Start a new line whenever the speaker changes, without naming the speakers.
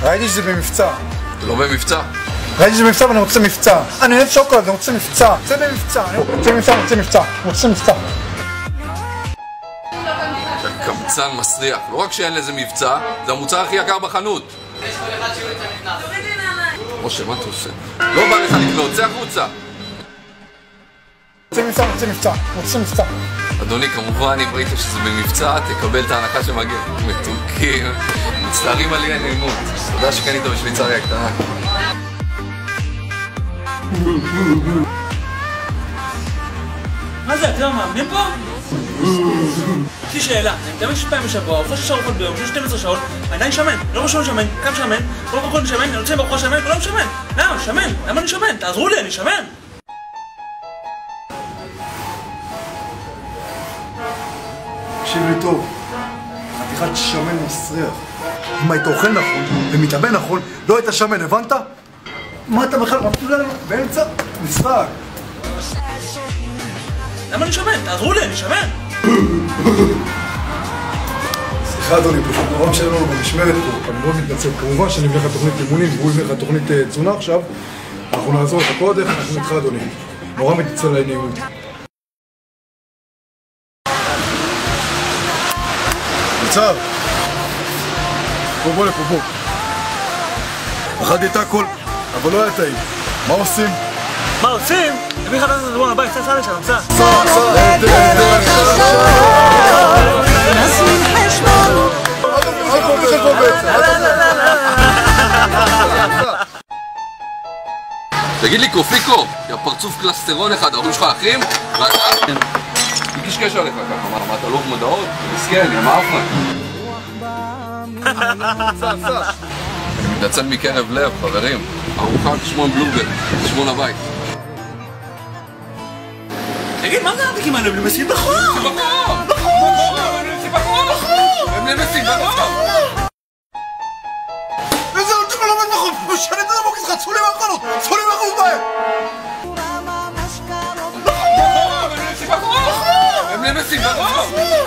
ראיתי שזה במבצע.
זה לא במבצע?
ראיתי שזה במבצע ואני רוצה מבצע. אני אוהב שוקולד, אני רוצה מבצע. זה במבצע, אני רוצה מבצע.
אתה קמצן מסריח. לא רק שאין לזה מבצע, זה המוצר הכי יקר בחנות.
יש כל אחד שהוא יוצא נכנס. תורידי נעליים.
משה, מה אתה עושה? לא בא לך לקנות, צא החוצה.
רוצה מבצע.
אדוני, כמובן, אם ראית שזה במבצע, תקבל את ההנחה שמגיע. מתוקים, מצטערים על אי הנעימות. תודה שקנית בשוויצריה הקטנה.
מה זה, אתם מאמנים פה? יש לי שאלה, אני מתאמן 6 פעמים בשבוע, אוכל 6 ארוחות ביום, 12 שעות, אני עדיין שמן, לא משהו שמן, כמה שמן, כל כך שמן, אני רוצה בארוחה שמן, ולא משמן. למה? שמן, למה אני שמן? תעזרו לי, אני שמן.
תקשיב לי טוב, חתיכת שמן מסריח. אם היית אוכל נכון ומתאמן נכון, לא היית שמן, הבנת? מה אתה בכלל מפתיע לנו באמצע משחק?
למה אני שמן? תעזרו לי, אני שמן.
סליחה אדוני, פשוט נורא משנה לנו במשמרת פה, אני לא מתנצל. כמובן שאני אביא לך תוכנית אימונים והוא יביא לך תוכנית תזונה עכשיו. אנחנו נעזור לך קודם, אנחנו איתך אדוני. נורא מתנצל על הנעימות. ניצב! בוא לפה, בוא. אכלתי את הכל, אבל לא היה טעים. מה עושים?
מה עושים? תביא לך את הדרון הבית, סע לשם, סע.
תגיד לי קופיקו, יא פרצוף קלסטרון אחד, ההורים שלך אחים? ואתה? מי קשקש עליך ככה? מה, אתה לא במודעות? מסכן, יא מאפנה. אני מתנצל מקרב לב, חברים. ארוחה כשמון בלוגר, כשמון הבית.
תגיד, מה זה הארטיקים האלה? הם נמסים בחור!
בחור! הם נמסים בחור!
איזה עוד תוכל עומד בחור? משנה את המוק איתך, צאו לי מהחנות! צאו לי מהחנות בהם!
הם נמסים בחור!